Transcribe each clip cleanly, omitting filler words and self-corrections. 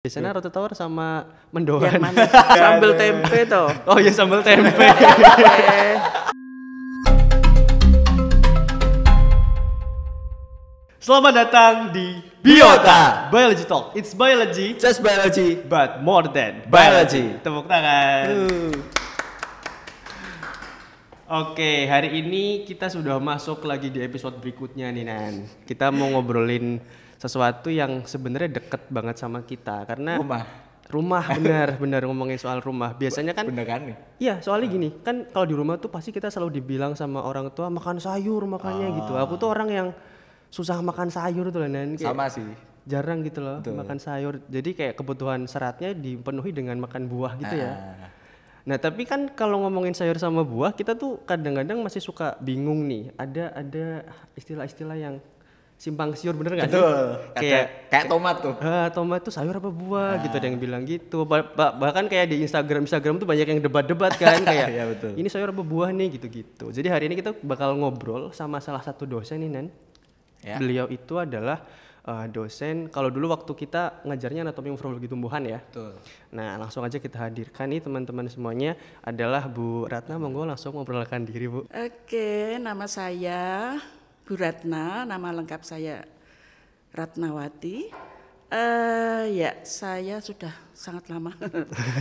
Biasanya roti tawar sama mendoan. Yang mana? Sambal tempe toh. Oh ya sambal tempe. Selamat datang di Biota. Biology Talk. It's biology, Just biology, but more than biology. Tepuk tangan. Oke, hari ini kita sudah masuk lagi di episode berikutnya nih Nan. Kita mau ngobrolin sesuatu yang sebenarnya deket banget sama kita karena rumah benar ngomongin soal rumah. Biasanya kan beneran nih. iya, soalnya gini, kan kalau di rumah tuh pasti kita selalu dibilang sama orang tua makan sayur makanya gitu. Aku tuh orang yang susah makan sayur tuh Nan. Sama sih. Jarang gitu loh. Betul. Makan sayur. Jadi kayak kebutuhan seratnya dipenuhi dengan makan buah gitu ya. Nah tapi kan kalau ngomongin sayur sama buah kita tuh kadang-kadang masih suka bingung nih. Ada istilah-istilah yang simpang siur, bener nggak sih? Betul. Kayak tomat tuh. Tomat tuh sayur apa buah gitu, ada yang bilang gitu. Bahkan kayak di Instagram tuh banyak yang debat-debat kan kayak Iya, betul. ini sayur apa buah nih gitu-gitu. Jadi hari ini kita bakal ngobrol sama salah satu dosen nih Nan. Ya. Beliau itu adalah dosen, kalau dulu waktu kita ngajarnya anatomi morfologi tumbuhan ya. Betul. Nah langsung aja kita hadirkan nih teman-teman semuanya, adalah Bu Ratna. Monggo langsung memperkenalkan diri Bu. Oke, nama saya Bu Ratna, nama lengkap saya Ratnawati. Ya, saya sudah sangat lama,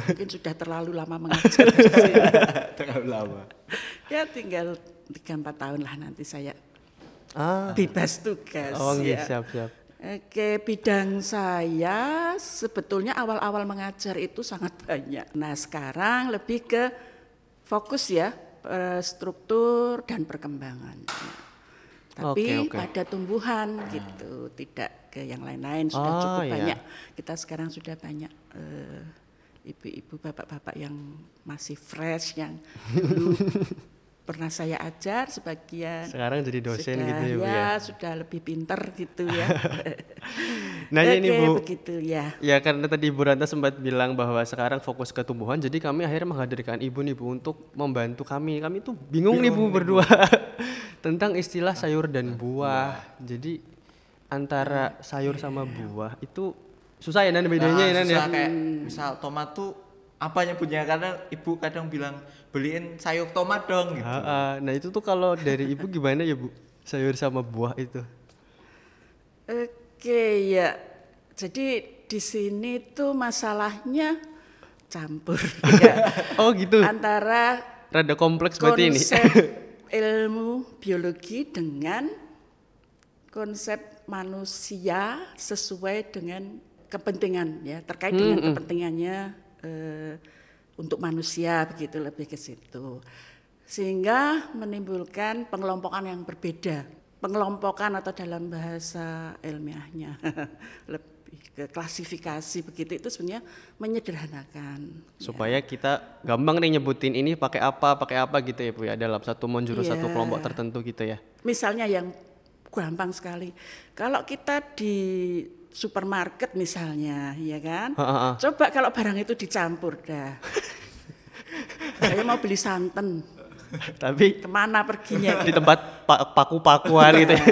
mungkin sudah terlalu lama mengajar. Terlalu lama. Ya, tinggal 3-4 tahun lah nanti saya Ah, bebas tugas. oh ya. siap. Oke, bidang saya sebetulnya awal-awal mengajar itu sangat banyak. Nah, sekarang lebih ke fokus ya, struktur dan perkembangan. Tapi Oke. pada tumbuhan gitu, tidak ke yang lain-lain, sudah cukup iya. banyak. Kita sekarang sudah banyak ibu-ibu, bapak-bapak yang masih fresh, yang dulu pernah saya ajar, sebagian Sekarang jadi dosen sudah, gitu ya Bu ya. sudah lebih pinter gitu ya. Nah ini Oke, Bu, begitu ya. ya karena tadi Bu Ratna sempat bilang bahwa sekarang fokus ke tumbuhan, jadi kami akhirnya menghadirkan Ibu nih Bu untuk membantu kami. Kami tuh bingung nih Bu berdua tentang istilah sayur dan buah. Jadi antara sayur sama buah itu susah ya Nan bedanya ya Nan ya. Susah kayak misal tomat tuh apa nyebutnya, karena ibu kadang bilang beliin sayur tomat dong gitu. Nah itu tuh kalau dari Ibu gimana ya Bu, sayur sama buah itu? Oke ya. Jadi di sini tuh masalahnya campur ya. Oh gitu, Antara rada kompleks berarti ini. konsep ilmu biologi dengan konsep manusia sesuai dengan kepentingan ya, terkait dengan kepentingannya untuk manusia, begitu, lebih ke situ, sehingga menimbulkan pengelompokan yang berbeda. Pengelompokan atau dalam bahasa ilmiahnya lebih ke klasifikasi, begitu, itu sebenarnya menyederhanakan Supaya kita gampang nih nyebutin ini pakai apa gitu ya Bu ya, dalam satu menjurus Iya. satu kelompok tertentu gitu ya. Misalnya yang gampang sekali, kalau kita di supermarket misalnya, ya kan, coba kalau barang itu dicampur dah. Saya mau beli santan, Tapi kemana perginya? di tempat paku-pakuan gitu ya.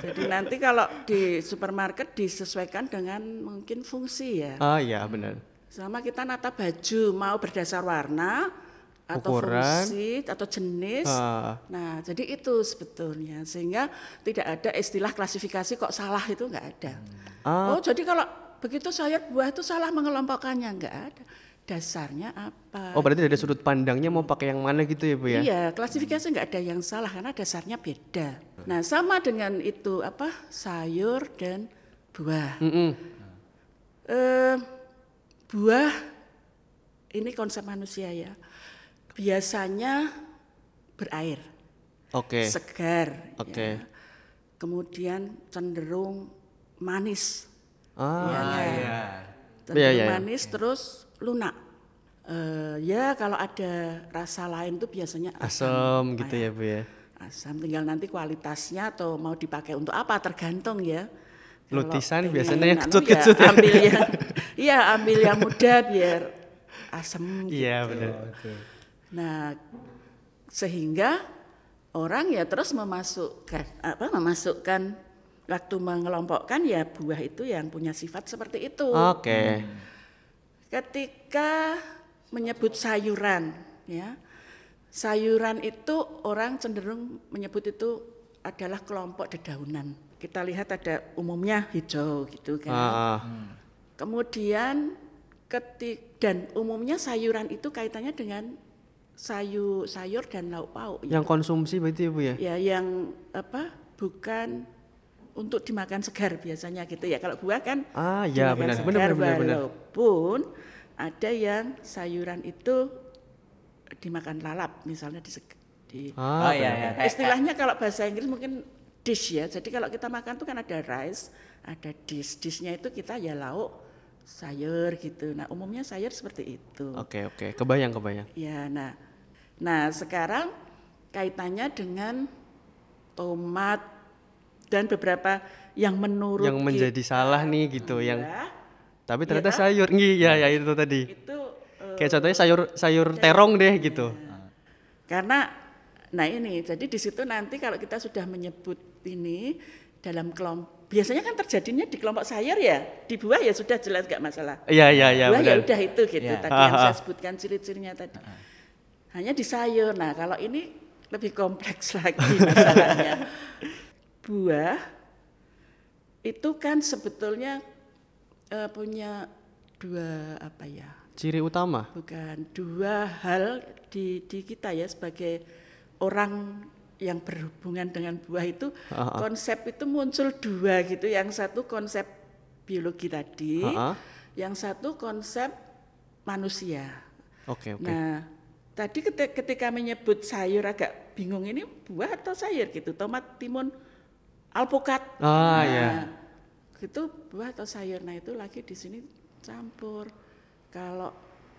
Jadi nanti kalau di supermarket disesuaikan dengan mungkin fungsi ya. Iya benar. Sama kita nata baju, mau berdasar warna atau Ukuran. fungsi atau jenis. Nah, jadi itu sebetulnya, sehingga tidak ada istilah klasifikasi kok salah, itu enggak ada. Oh, jadi kalau begitu sayur buah itu salah mengelompokkannya, enggak ada. Dasarnya apa? Oh berarti dari sudut pandangnya mau pakai yang mana gitu ya Bu ya? Iya, klasifikasi enggak ada yang salah karena dasarnya beda. Nah, sama dengan itu sayur dan buah. Buah ini konsep manusia ya. Biasanya berair, Oke. segar, Oke. ya. Kemudian cenderung manis, Iya. cenderung Iya. manis, terus lunak. Ya kalau ada rasa lain tuh biasanya Asam gitu ya Bu ya. asam, tinggal nanti kualitasnya atau mau dipakai untuk apa tergantung ya. Kalau Lutisan pengen biasanya yang anu kecut-kecut ya. Ambil yang, iya ambil yang muda biar asam. Iya benar. Nah, sehingga orang ya terus memasukkan waktu mengelompokkan ya buah itu yang punya sifat seperti itu. Oke. Ketika menyebut sayuran, ya, sayuran itu orang cenderung menyebut itu adalah kelompok dedaunan. Kita lihat ada umumnya hijau gitu kan. Kemudian dan umumnya sayuran itu kaitannya dengan sayur dan lauk pauk. Yang konsumsi berarti Bu ya? Ya, yang bukan untuk dimakan segar biasanya gitu ya. Kalau buah kan ya benar, segar, walaupun ada yang sayuran itu dimakan lalap misalnya istilahnya kalau bahasa Inggris mungkin dish ya. Jadi kalau kita makan tuh kan ada rice, ada dish. Dishnya itu kita ya lauk, sayur gitu. Nah, umumnya sayur seperti itu. Oke. Kebayang. Ya, nah sekarang kaitannya dengan tomat dan beberapa yang menurut yang menjadi salah nih gitu yang tapi ternyata sayur. Iya itu tadi. Itu kayak contohnya sayur terong deh gitu. Karena ini jadi di situ nanti kalau kita sudah menyebut ini dalam kelompok, biasanya kan terjadinya di kelompok sayur ya, di buah ya sudah jelas gak masalah. Iya buah benar. Ya udah itu gitu tadi yang saya sebutkan ciri-cirinya tadi. Hanya di sayur. Nah, kalau ini lebih kompleks lagi masalahnya. Buah itu kan sebetulnya punya dua ciri utama. Bukan, dua hal di kita ya sebagai orang yang berhubungan dengan buah itu konsep itu muncul dua gitu. Yang satu konsep biologi tadi, yang satu konsep manusia. Oke. Nah, tadi ketika menyebut sayur agak bingung ini buah atau sayur gitu. Tomat, timun, alpukat. Itu buah atau sayur. Nah, itu lagi di sini campur. Kalau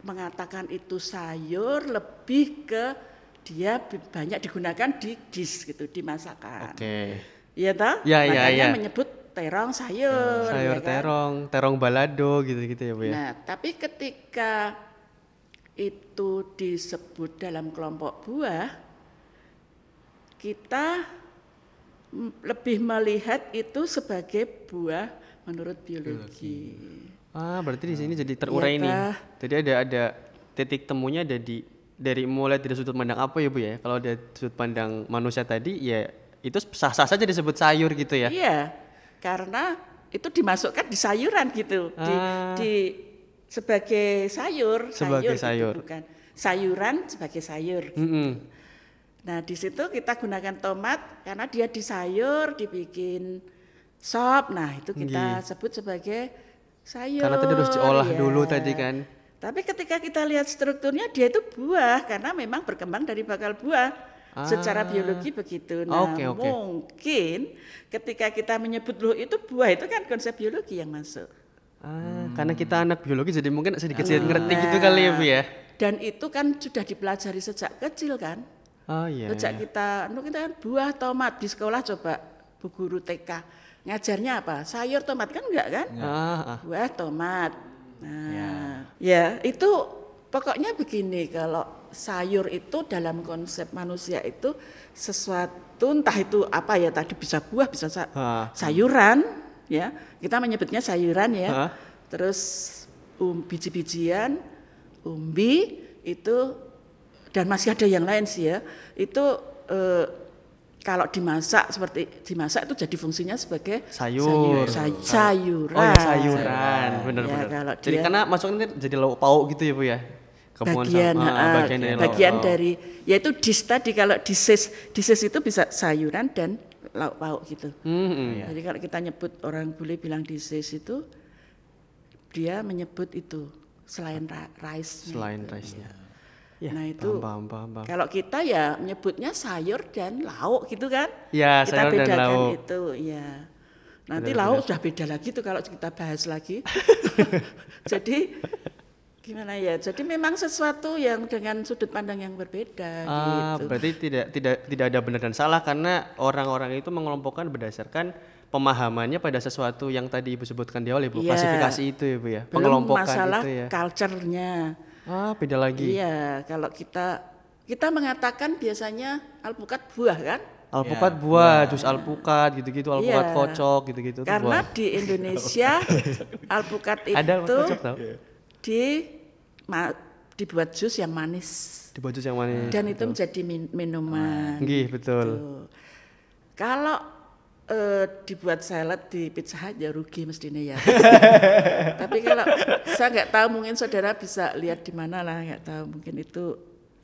mengatakan itu sayur lebih ke dia banyak digunakan di dish gitu, di masakan. Oke. Iya toh? Makanya menyebut terong sayur. Sayur ya kan? terong balado gitu-gitu ya Bu ya. Nah, tapi ketika itu disebut dalam kelompok buah, kita lebih melihat itu sebagai buah menurut biologi. Berarti di sini jadi terurai nih. Jadi ada titik temunya dari mulai dari sudut pandang apa ya Bu ya? Kalau dari sudut pandang manusia tadi ya itu sah-sah saja disebut sayur gitu ya? Iya, karena itu dimasukkan di sayuran gitu, sebagai sayur. Gitu, bukan sayuran sebagai sayur. Gitu. Nah, di situ kita gunakan tomat karena dia di sayur dibikin sop. Nah, itu kita sebut sebagai sayur. Karena tadi harus diolah dulu tadi kan. Tapi ketika kita lihat strukturnya dia itu buah karena memang berkembang dari bakal buah. Secara biologi begitu. Nah, mungkin ketika kita menyebut loh itu buah itu kan konsep biologi yang masuk. Karena kita anak biologi jadi mungkin sedikit ngerti gitu kali ya Bu ya. Dan itu kan sudah dipelajari sejak kecil kan. Sejak kita kan buah tomat di sekolah coba Bu guru TK ngajarnya apa? Sayur tomat kan enggak kan? Buah tomat. Nah, ya itu pokoknya begini, kalau sayur itu dalam konsep manusia itu sesuatu entah itu apa ya tadi bisa buah bisa sayuran ya. Kita menyebutnya sayuran ya. Terus biji-bijian, umbi itu dan masih ada yang lain sih ya. Itu kalau dimasak itu jadi fungsinya sebagai sayuran. Oh ya sayuran, benar-benar. Ya, jadi karena masuknya jadi lauk pauk gitu ya Bu ya. Bagian dari yaitu dish tadi. Kalau dish itu bisa sayuran dan lauk pauk gitu. Jadi kalau kita nyebut orang bule bilang dish itu dia menyebut itu selain rice. Selain rice-nya. Ya, nah itu paham. Kalau kita ya menyebutnya sayur dan lauk gitu kan? Ya, kita sayur bedakan dan lauk. itu ya. Nanti lauk sudah beda lagi tuh kalau kita bahas lagi. Jadi gimana ya? Jadi memang sesuatu yang dengan sudut pandang yang berbeda gitu. Berarti tidak ada benar dan salah karena orang-orang itu mengelompokkan berdasarkan pemahamannya pada sesuatu yang tadi Ibu sebutkan di awal Ibu, klasifikasi itu ya Bu ya. Pengelompokan masalah itu ya. Culture-nya. Beda lagi. Iya, kalau kita mengatakan biasanya alpukat buah kan? Alpukat buah, jus alpukat gitu-gitu, alpukat kocok gitu-gitu. Karena buah. di Indonesia alpukat Ada itu kocok tau? dibuat jus yang manis. Dibuat jus yang manis. Dan itu menjadi minuman. Nggih, betul. Gitu. Kalau dibuat salad di Pizza Hut ya rugi mestinya ya. Tapi kalau saya nggak tahu, mungkin saudara bisa lihat di mana lah, nggak tahu, mungkin itu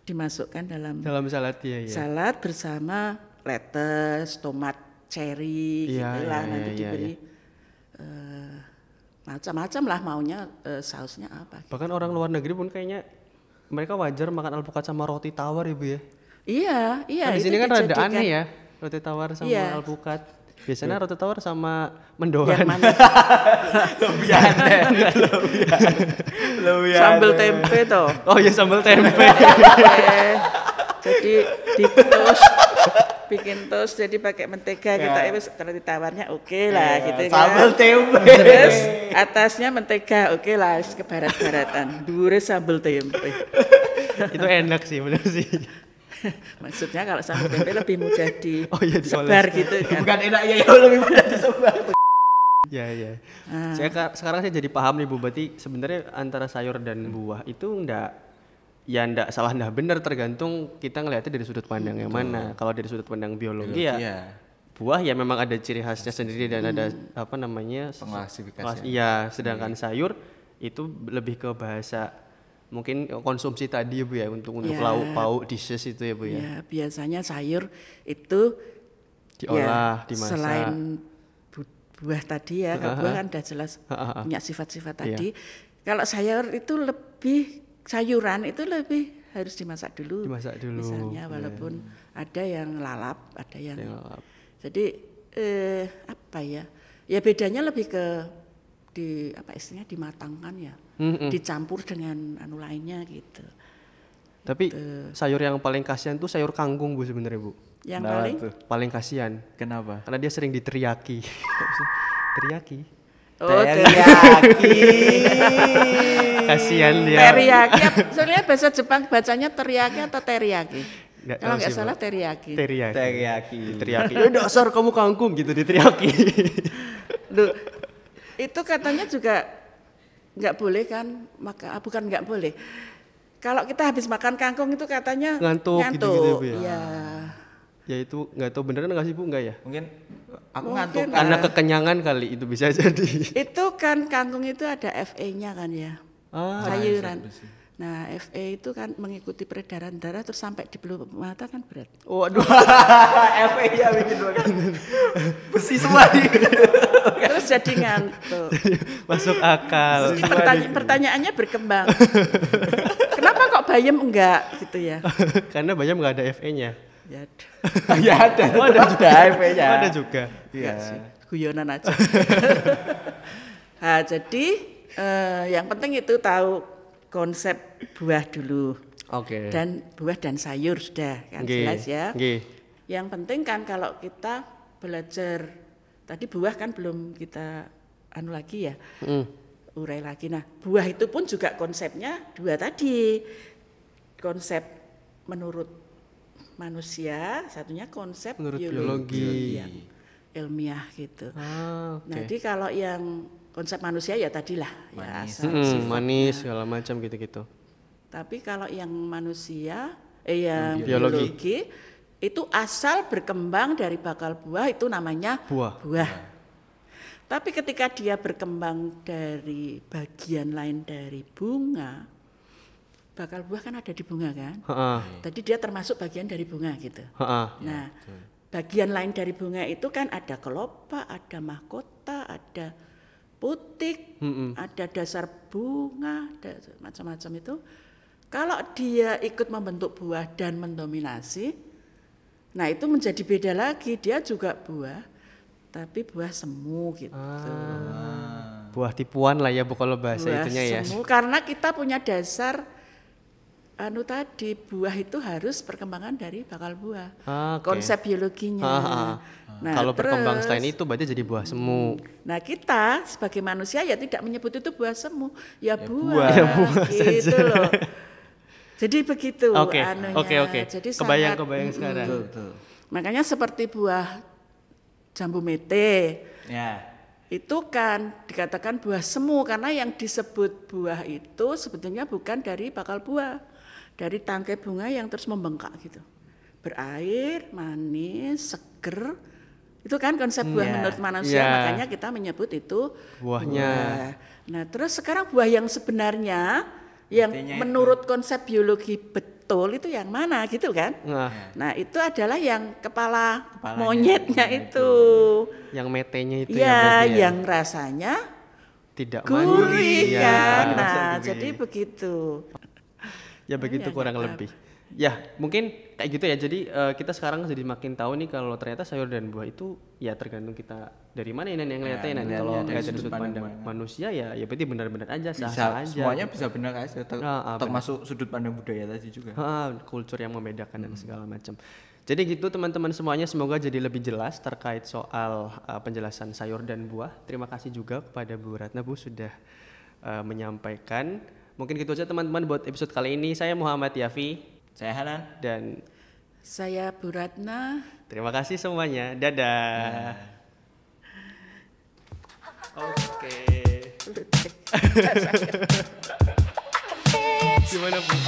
dimasukkan dalam salad ya. Salad bersama lettuce, tomat cherry gitulah, nanti diberi macam-macam lah maunya sausnya apa. Bahkan orang luar negeri pun kayaknya mereka wajar makan alpukat sama roti tawar ya Bu ya. Iya. Nah, di sini kan rada aneh ya, roti tawar sama alpukat. Biasanya roti tawar sama mendoan. Yang mana? Lebih aneh. Sambal tempe toh. Oh iya, sambal tempe. Jadi di toast, bikin toast jadi pakai mentega kita roti tawarnya oke lah gitu kan. Sambal tempe. Terus atasnya mentega oke lah, ke barat-baratan. Dhuwure sambal tempe. Itu enak sih, benar sih. Maksudnya kalau sambal tempe lebih mudah disebar gitu kan. Bukan enak ya, lebih mudah disebar. Ya. Sekarang saya jadi paham nih Bu, berarti sebenarnya antara sayur dan buah itu enggak salah enggak benar, tergantung kita ngelihatnya dari sudut pandang yang mana. Kalau dari sudut pandang biologi ya buah ya memang ada ciri khasnya sendiri dan ada apa namanya pengklasifikasian. Iya, sedangkan sayur itu lebih ke bahasa mungkin konsumsi tadi ya Bu ya, untuk lauk pauk dishes itu ya Bu ya. Ya, biasanya sayur itu diolah, dimasak. Selain buah tadi ya, kalau buah kan udah jelas punya sifat-sifat tadi. Kalau sayur itu sayuran itu lebih harus dimasak dulu. Misalnya walaupun ada yang lalap, ada yang lalap. Jadi apa ya? Ya bedanya lebih ke dimatangkan ya. Dicampur dengan lainnya gitu. Tapi sayur yang paling kasihan tuh sayur kangkung Bu sebenarnya Bu. Yang paling kasihan. Kenapa? Karena dia sering diteriaki. Teriyaki. Teriyaki. Kasihan dia. Teriyaki. Soalnya bahasa Jepang bacanya teriyaki atau teriyaki? Kalau nggak salah teriyaki. Teriyaki. Dasar kamu kangkung gitu diteriaki. Loh, itu katanya juga nggak boleh kan? Bukan nggak boleh. Kalau kita habis makan kangkung itu katanya ngantuk. Gitu, Bu ya. Iya. Ya itu nggak tahu beneran nggak sih Bu, nggak ya? Mungkin aku ngantuk karena kekenyangan kali itu bisa jadi. Itu kan kangkung itu ada Fe-nya kan ya, sayuran. Nah Fe itu kan mengikuti peredaran darah terus sampai di pelupuk mata kan berat. Waduh. Fe-nya bikin banget. Besi semua Terus jadi ngantuk. Masuk akal. Pertanyaannya berkembang. Kenapa kok bayam enggak gitu ya? Karena bayam nggak ada Fe-nya. Ya ada. Fe-nya. Ada juga. Iya sih, guyonan aja. Nah, jadi yang penting itu tahu konsep buah dulu. Oke. Dan buah dan sayur sudah kan jelas ya. Yang penting kan kalau kita belajar tadi buah kan belum kita lagi ya. Urai lagi. Nah, buah itu pun juga konsepnya dua tadi. Konsep menurut manusia, satunya konsep menurut biologi yang ilmiah gitu. Jadi kalau yang konsep manusia ya tadilah manis. Ya manis segala macam gitu-gitu. Tapi kalau yang manusia yang biologi itu asal berkembang dari bakal buah itu namanya buah. Tapi ketika dia berkembang dari bagian lain dari bunga, bakal buah kan ada di bunga kan? Tadi dia termasuk bagian dari bunga gitu. Nah, bagian lain dari bunga itu kan ada kelopak, ada mahkota, ada putik, ada dasar bunga, ada macam-macam itu. Kalau dia ikut membentuk buah dan mendominasi, nah itu menjadi beda lagi. Dia juga buah, tapi buah semu gitu. Buah tipuan lah ya Bu kalau bahasa buah itunya semu, ya. karena kita punya dasar tadi buah itu harus perkembangan dari bakal buah. Konsep biologinya. Nah, kalau berkembang selain itu berarti jadi buah semu. Nah, kita sebagai manusia ya tidak menyebut itu buah semu, ya buah gitu loh. Jadi begitu Oke. Jadi Kebayang sekarang. Makanya seperti buah jambu mete. Ya. Itu kan dikatakan buah semu karena yang disebut buah itu sebetulnya bukan dari bakal buah, dari tangkai bunga yang terus membengkak gitu. Berair, manis, seger. Itu kan konsep buah menurut manusia, makanya kita menyebut itu buahnya. Buah. Nah, terus sekarang buah yang sebenarnya yang artinya menurut konsep biologi betul itu yang mana gitu kan? Nah, itu adalah yang kepalanya monyetnya itu. Yang metenya itu ya, yang rasanya tidak gurih manis. kan. Nah, jadi begitu. Ya begitu kurang lebih. Ya mungkin kayak gitu ya. Jadi kita sekarang jadi makin tahu nih kalau ternyata sayur dan buah itu ya tergantung kita dari mana ini yang ngeliatnya. Kalau dari sudut pandang manusia ya berarti benar-benar aja sah aja. Semuanya bisa benar aja. Termasuk sudut pandang budaya tadi juga. Kultur yang membedakan dan segala macam. Jadi gitu teman-teman semuanya, semoga jadi lebih jelas terkait soal penjelasan sayur dan buah. Terima kasih juga kepada Bu Ratna Bu sudah menyampaikan. Mungkin gitu aja teman-teman buat episode kali ini. Saya Muhammad Yafi. Saya Hanan. Dan saya Bu Ratna. Terima kasih semuanya. Dadah. Oke. Gimana Bu?